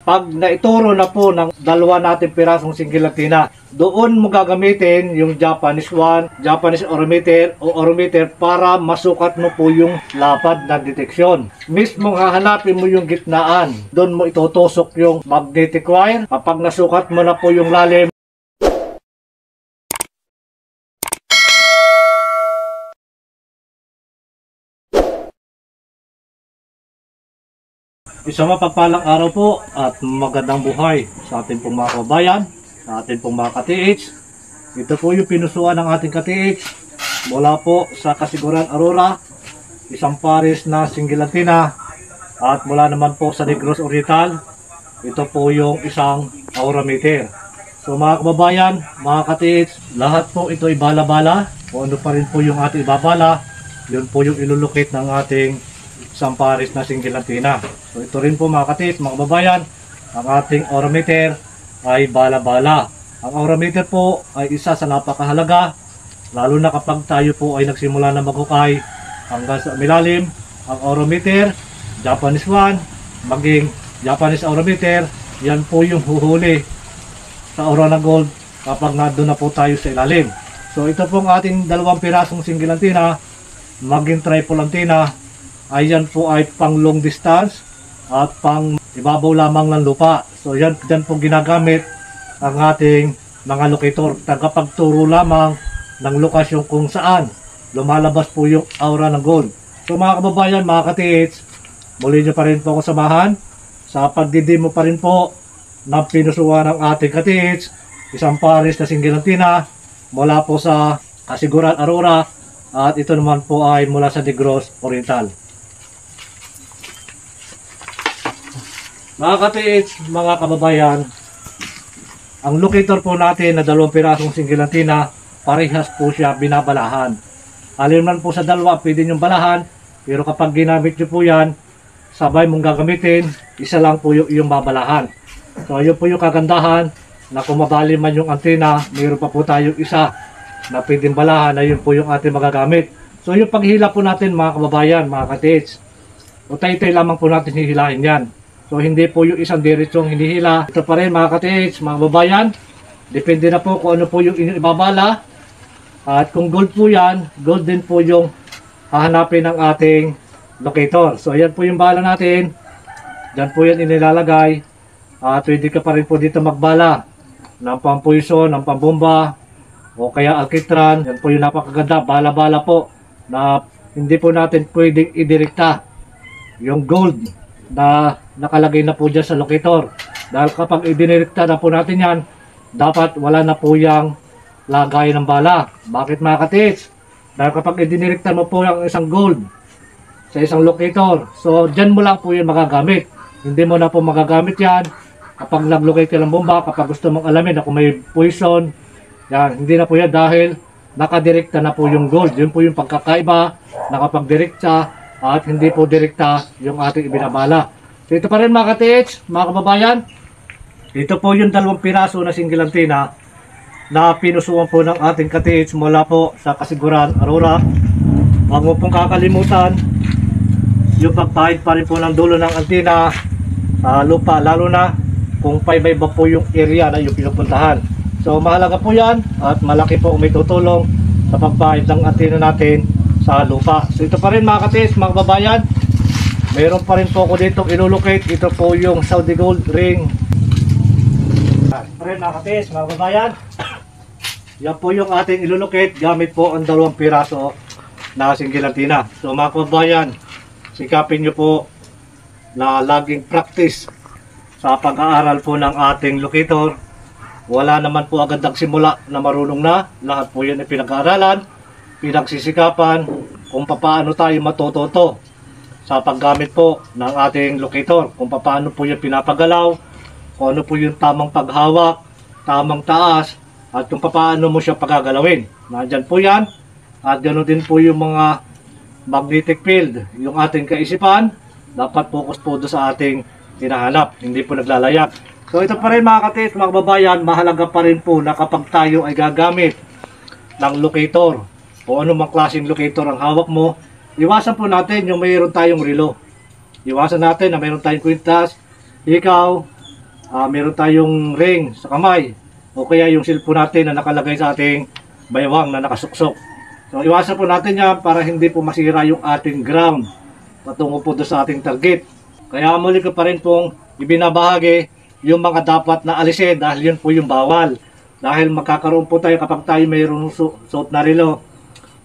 Pag naituro na po ng dalawa natin pirasong singilatina, doon mo gagamitin yung Japanese one, Japanese orometer o orometer para masukat mo po yung lapad na deteksyon. Mismo hahanapin mo yung gitnaan, doon mo itutusok yung magnetic wire. Kapag nasukat mo na po yung lalim, isang mapagpalang araw po at magandang buhay sa ating pong mga kabayan, sa ating pong mga ka-TH. Ito po yung pinusuan ng ating ka-TH mula po sa Kasiguran Aurora, isang pares na singilatina, at mula naman po sa Negros Oriental, ito po yung isang aurameter. So mga kababayan, mga ka-TH, lahat po ito ay bala-bala. Kung ano pa rin po yung ating ibabala, yun po yung ilulukit ng ating isang pares na singilatina. So ito rin po mga ka-TH, mga kababayan, ang ating aurameter ay bala-bala. Ang aurameter po ay isa sa napakahalaga, lalo na kapag tayo po ay nagsimula na maghukay hanggang sa milalim. Ang aurameter, Japanese one, maging Japanese aurameter, yan po yung huhuli sa aura na gold kapag nandun na po tayo sa ilalim. So ito pong ating dalawang pirasong singilatina, maging triple antenna, ayan po ay pang long distance at pang ibabaw lamang ng lupa. So yan po ginagamit ang ating mga locator. Tagapagturo lamang ng lokasyon kung saan lumalabas po yung aura ng gold. So mga kababayan, mga ka-TH, muli nyo pa rin po ako samahan sa pagdidemo pa rin po ng pinusuan ng ating ka-TH, isang pares na singilatina mula po sa Kasiguran Aurora, at ito naman po ay mula sa Negros Oriental. Mga ka-TH, mga kababayan, ang locator po natin na dalawang pirasong singilatina, parehas po siya binabalahan. Alin man po sa dalawa, pwede niyong balahan, pero kapag ginamit niyo po yan, sabay mong gagamitin, isa lang po yung babalahan. So ayun po yung kagandahan, na kung mabali man yung antena, mayroon pa po tayong isa na pwedeng balahan, na yun po yung ating magagamit. So yung paghila po natin mga kababayan, mga ka-TH, o tay-tay lamang po natin hihilahin yan. So hindi po yung isang diretsong hinihila. Ito pa rin mga ka-TH, mga kababayan, depende na po kung ano po yung ibabala. At kung gold po yan, gold din po yung hahanapin ng ating locator. So ayan po yung bala natin. Diyan po yan inilalagay. At pwede ka pa rin po dito magbala ng pampuison, ng pambomba, o kaya alkitran. Yan po yung napakaganda, bala-bala po, na hindi po natin pwedeng idirekta yung gold na nakalagay na po dyan sa locator. Dahil kapag idinirekta na po natin yan, dapat wala na po yung lagay ng bala. Bakit mga ka-TH? Dahil kapag idinirekta mo po yung isang gold sa isang locator, so dyan mo lang po yun magagamit. Hindi mo na po magagamit yan kapag nag-locate ka ng bomba, kapag gusto mong alamin na kung may poison, yan, hindi na po yan dahil nakadirekta na po yung gold. Yun po yung pagkakaiba na kapag direkta at hindi po direkta yung ating ibinabala. So ito pa rin mga ka-TH, mga kababayan, ito po yung dalawang piraso na singilatina na pinusuan po ng ating ka-TH mula po sa Kasiguran Aurora. Huwag mo pong kakalimutan yung pagpahid pa rin po ng dulo ng antena sa lupa, lalo na kung paiba-iba po yung area na yung pinupuntahan. So mahalaga po yan at malaki po may tutulong sa pagpahid ng antena natin sa lupa. So ito pa rin mga ka-TH, mga kababayan, mayroon pa rin po ako dito ilulocate. Ito po yung Saudi Gold Ring. Ito pa rin mga ka-TH, mga kababayan, yan po yung ating ilulocate gamit po ang dalawang piraso na singilatina. So mga kababayan, sikapin nyo po na laging practice sa pag-aaral po ng ating locator. Wala naman po agad nagsimula na marunong na. Lahat po yan ay pinag-aaralan, pinagsisikapan kung paano tayo matututo sa paggamit po ng ating locator. Kung paano po yung pinapagalaw, kung ano po yung tamang paghawak, tamang taas, at kung paano mo siya pagagalawin. Nandyan po yan. At ganoon din po yung mga magnetic field. Yung ating kaisipan, dapat focus po doon sa ating hinahanap, hindi po naglalayag. So ito pa rin mga ka-TH, mga kababayan, mahalaga pa rin po na kapag tayo ay gagamit ng locator o anumang klaseng locator ang hawak mo, iwasan po natin yung mayroon tayong relo. Iwasan natin na mayroon tayong kwintas, ikaw, meron tayong ring sa kamay o kaya yung cellphone natin na nakalagay sa ating baywang na nakasuksok. So iwasan po natin yan para hindi po masira yung ating ground patungo po doon sa ating target. Kaya muli ko pa rin pong ibinabahagi yung mga dapat na alisin dahil yun po yung bawal. Dahil magkakaroon po tayo kapag tayo mayroong suot na relo.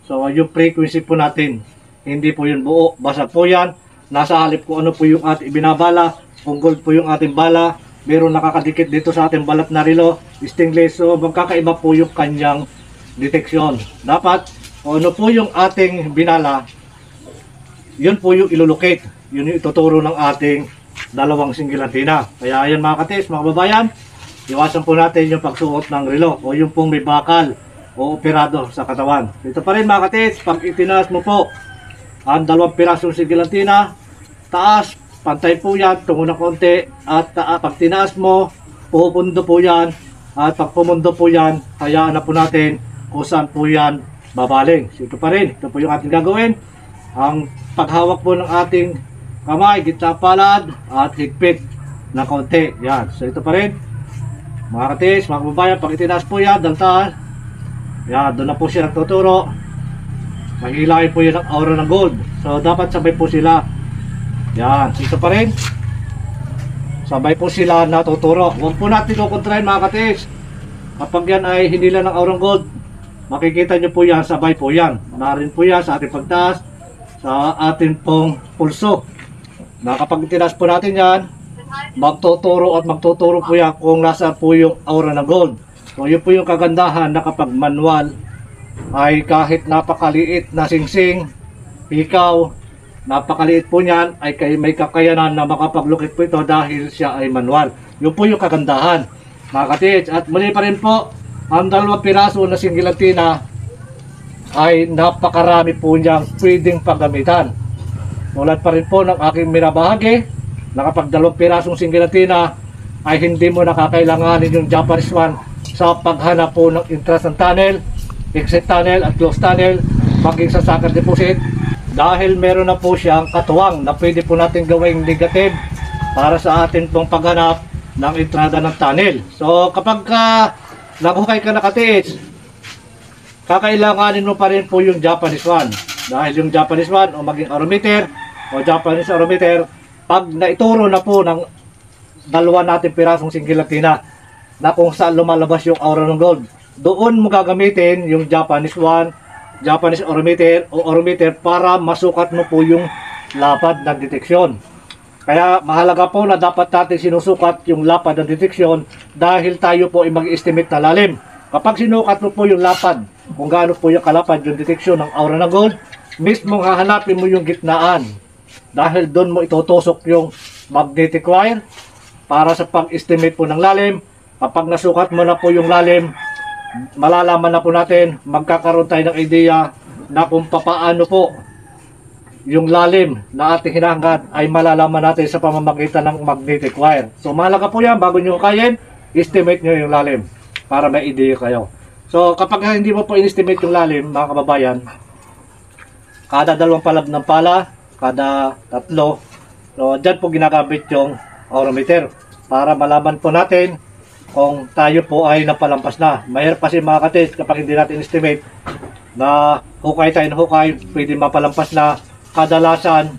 So yung frequency po natin, hindi po yun buo. Basta po yan, nasa halip ko ano po yung ating ibinabala. Kung gold po yung ating bala, meron nakakadikit dito sa ating balat na relo, stainless. So magkakaiba po yung kanyang deteksyon. Dapat, kung ano po yung ating binala, yun po yung ilulocate. Yun yung ituturo ng ating dalawang single antenna. Kaya ayan mga katis, mga babayan, iwasan po natin yung pagsuot ng relo o yung pong may bakal o operado sa katawan. Ito pa rin mga katis, pag itinaas mo po ang 2 pirasong single antenna, taas, pantay po yan, tungo na konti, at pag tinaas mo, pupundo po yan, at pag pumundo po yan, hayaan na po natin kung saan po yan babaling. So, ito pa rin, ito po yung ating gagawin. Ang paghawak po ng ating kamay, gitna palad, at higpit na konti. Yan. So ito pa rin. Mga katis, mga kababayan, pag itinaas po yan, dantaan. Yan, doon na po siya nagtuturo. Mahilay po yan ang aura ng gold. So dapat sabay po sila. Yan. So, ito pa rin. Sabay po sila natuturo. Huwag po natin kukontrahin mga katis. Kapag yan ay hindi lang ng aurang gold, makikita nyo po yan, sabay po yan. Narin po yan sa ating pagtaas, sa ating pong pulso. Na kapag tinaas po natin yan, magtuturo at magtuturo po yan kung nasa po yung aura ng gold. So yun po yung kagandahan na kapag manual ay kahit napakaliit na singsing, ikaw, napakaliit po niyan ay may kakayanan na makapaglukit po ito dahil siya ay manual. Yun po yung kagandahan mga katits. At muli pa rin po, ang 2 piraso na single antenna ay napakarami po niyang pwedeng paggamitan. Tulad pa rin po ng aking minabahagi na kapag 2 pirasong single antenna ay hindi mo nakakailanganin yung Japanese one sa paghanap po ng entrance ng tunnel, exit tunnel at close tunnel, maging sa sucker deposit, dahil meron na po siyang katuwang na pwede po natin gawing negative para sa atin pong paghanap ng entrada ng tunnel. So kapag naghukay ka na katiits, kakailanganin mo pa rin po yung Japanese one. Dahil yung Japanese one o maging arometer o Japanese arometer, pag naituro na po ng 2 natin pirasong single antenna na kung saan lumalabas yung aura ng gold, doon mo gagamitin yung Japanese one, Japanese arometer o arometer para masukat mo po yung lapad ng deteksyon. Kaya mahalaga po na dapat natin sinusukat yung lapad ng deteksyon dahil tayo po ay mag-estimate na lalim. Kapag sinukat mo po yung lapad, kung gaano po yung kalapad yung deteksyon ng aura ng gold, mismo hahanapin mo yung gitnaan. Dahil doon mo itutusok yung magnetic wire para sa pag-estimate po ng lalim. Kapag nasukat mo na po yung lalim, malalaman na po natin, magkakaroon tayo ng idea na kung papaano po yung lalim na ating hinahangad ay malalaman natin sa pamamagitan ng magnetic wire. So mahalaga po yan, bago nyo kayin, estimate nyo yung lalim para may idea kayo. So kapag hindi mo po in-estimate yung lalim, mga kababayan, kada 2 palab ng pala, kada 3, so dyan po ginagamit yung arometer para malaman po natin kung tayo po ay napalampas na. Mahirap kasi mga katis kapag hindi natin estimate na hukay tayo na hukay, pwede mapalampas na. Kadalasan,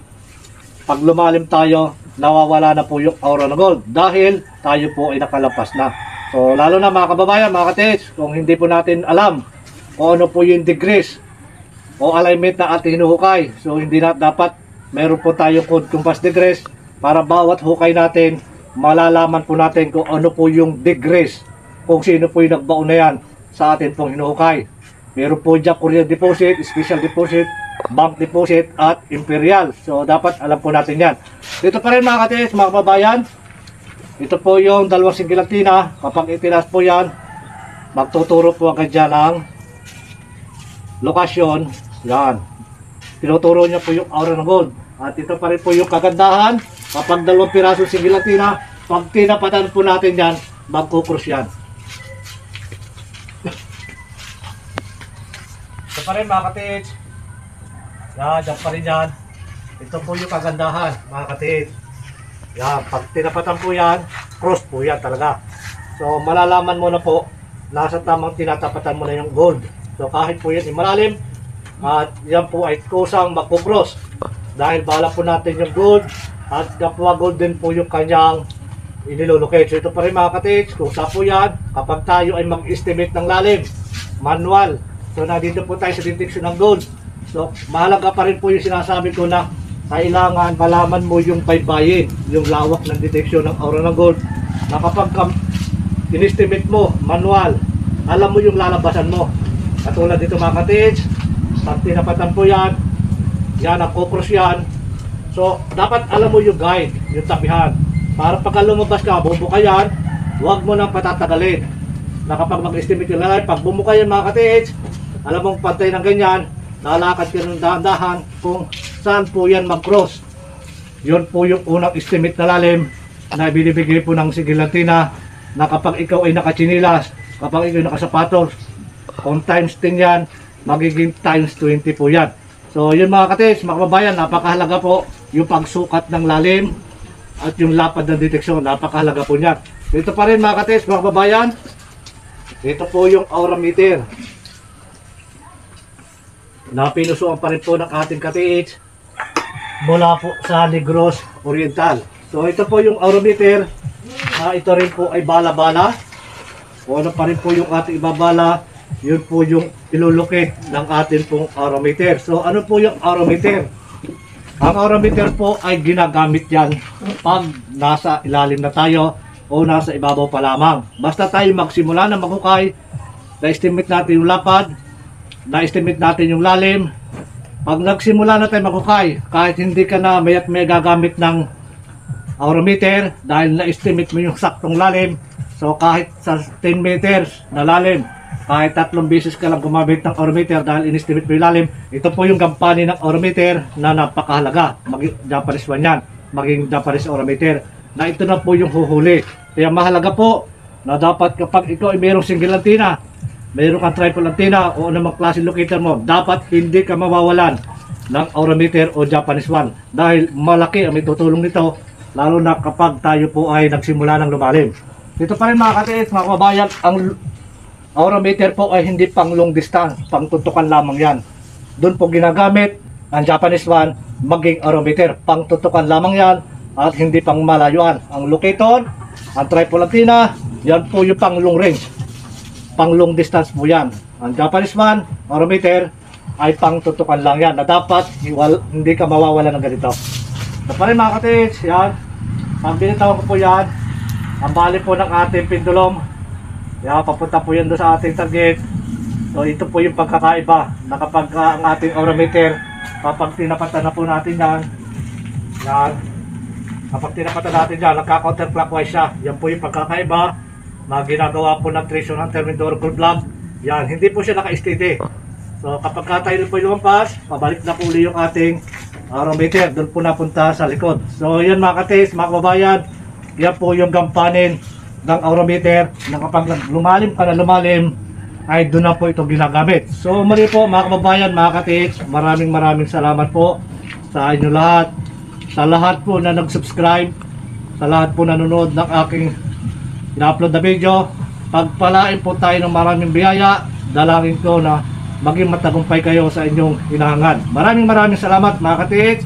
pag lumalim tayo, nawawala na po yung aura ng gold dahil tayo po ay nakalampas na. So lalo na mga kababayan, mga katis, kung hindi po natin alam kung ano po yung degrees o alignment na ating hinuhukay, so hindi na dapat meron po tayong code compass degrees para bawat hukay natin malalaman po natin kung ano po yung degrees, kung sino po yung nagbaon na yan sa atin pong hinuhukay. Meron po dyan Korean deposit, special deposit, bank deposit at imperial. So dapat alam po natin yan. Dito pa rin mga katis, mga kababayan, ito po yung 2 single antenna. Kapag itinas po yan, magtuturo po agad dyan ng lokasyon. Yan, tinuturo niya po yung aura ng gold. At ito pa rin po yung kagandahan, kapag 2 pirasong single antenna, pag tinapatan po natin yan, magkukrus yan. Ito pa rin mga katits. Yan, dyan pa rin yan. Ito po yung kagandahan mga katits. Yan, pag tinapatan po yan, cross po yan talaga. So malalaman mo na po, nasa tamang tinatapatan mo na yung gold. So kahit po yan malalim, at yan po ay kusang magpo-cross. Dahil bala po natin yung gold, at kapwa gold din po yung kanyang inilolocate. So ito pa rin mga ka-tips, kusa po yan kapag tayo ay mag-estimate ng lalim, manual. So nandito po tayo sa detection ng gold. So mahalaga pa rin po yung sinasabi ko na kailangan malaman mo yung baybayin, yung lawak ng detection ng aura ng gold, na kapag in-estimate mo, manual, alam mo yung lalabasan mo. Katulad dito mga ka-tips, pag tinapatan po yan, yan ang cross yan. So dapat alam mo yung guide, yung tapihan, para pagka lumabas ka, bumuka yan, huwag mo nang patatagalin. Na kapag mag-estimate yung lalay, pag bumuka yan mga ka-tips, alam mong pantay ng ganyan, lalakad ka ng dahan-dahan kung saan po yan mag-cross. Yun po yung unang estimate na lalim na binibigay po ng sigilantina, na kapag ikaw ay nakachinilas, kapag ikaw ay nakasapatos, kung times 10 yan, magiging times 20 po yan. So yun mga ka-tips, mga kababayan, napakahalaga po yung pagsukat ng lalim at yung lapad ng deteksyon, napakahalaga po niyan. Dito pa rin mga ka-tips, mga kababayan, ito po yung aura meter na pinusuan pa rin po ng ating ka-tips mula po sa Negros Oriental. So ito po yung aurameter, ito rin po ay bala-bala. O ano pa rin po yung ating ibabala, yun po yung ilulukit ng ating pong aurameter. So ano po yung aurameter? Ang aurameter po ay ginagamit yan pag nasa ilalim na tayo o nasa ibabaw pa lamang. Basta tayo magsimula na maghukay, na-estimate natin yung lapad, na-estimate natin yung lalim. Pag nagsimula na tayo maghukay, kahit hindi ka na mayat may gagamit ng aurameter dahil na-estimate mo yung saktong lalim, so kahit sa 10 meters na lalim, kahit 3 beses ka lang gumamit ng aurameter dahil in-estimate mo yung lalim, ito po yung gampani ng aurameter na napakahalaga. Maging Japanese one yan, maging Japanese aurameter, na ito na po yung huhuli. Kaya mahalaga po na dapat kapag ikaw ay mayroong single antenna, mayroon kang triple antenna o anumang klase locator mo, dapat hindi ka mawawalan ng aurameter o Japanese one. Dahil malaki ang may tutulong nito, lalo na kapag tayo po ay nagsimula ng lumalim. Dito pa rin mga ka-tips, mga kababayan, ang aurameter po ay hindi pang long distance, pang tutukan lamang yan. Doon po ginagamit ang Japanese one, maging aurameter, pang tutukan lamang yan at hindi pang malayuan. Ang locator, ang triple antenna, yan po yung pang long range, pang long distance po yan. Ang Japanese one, aurameter, ay pang tutukan lang yan, na dapat hindi ka mawawala ng ganito. So pa rin mga ka-tips, yan, pag binitawan ko po yan, ang bali po ng ating pendulum, yan, papunta po yan doon sa ating target. So ito po yung pagkakaiba, na kapag ang ating aurameter, kapag tinapatan na po natin yan, yan, kapag tinapatan natin yan, nagka-counterclockwise siya. Yan po yung pagkakaiba na ginagawa po ng Treasure Hunter Mindoro Gold Vlog. Yan, hindi po siya naka-steady. So kapag tayo po lumampas, pabalik na po uli yung ating aurameter, doon po napunta sa likod. So yan mga ka-tips, mga kababayan, yan po yung gampanin ng aurameter, na kapag lumalim ka na lumalim, ay doon na po ito ginagamit. So muli po mga kababayan, mga ka-tips, maraming salamat po sa inyo lahat, sa lahat po na nag-subscribe, sa lahat po nanonood ng aking ina-upload na video. Pagpalain po tayo ng maraming biyaya. Dalangin ko na maging matagumpay kayo sa inyong hinahangan. Maraming salamat mga ka-tips.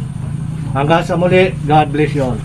Hanggang sa muli, God bless you all.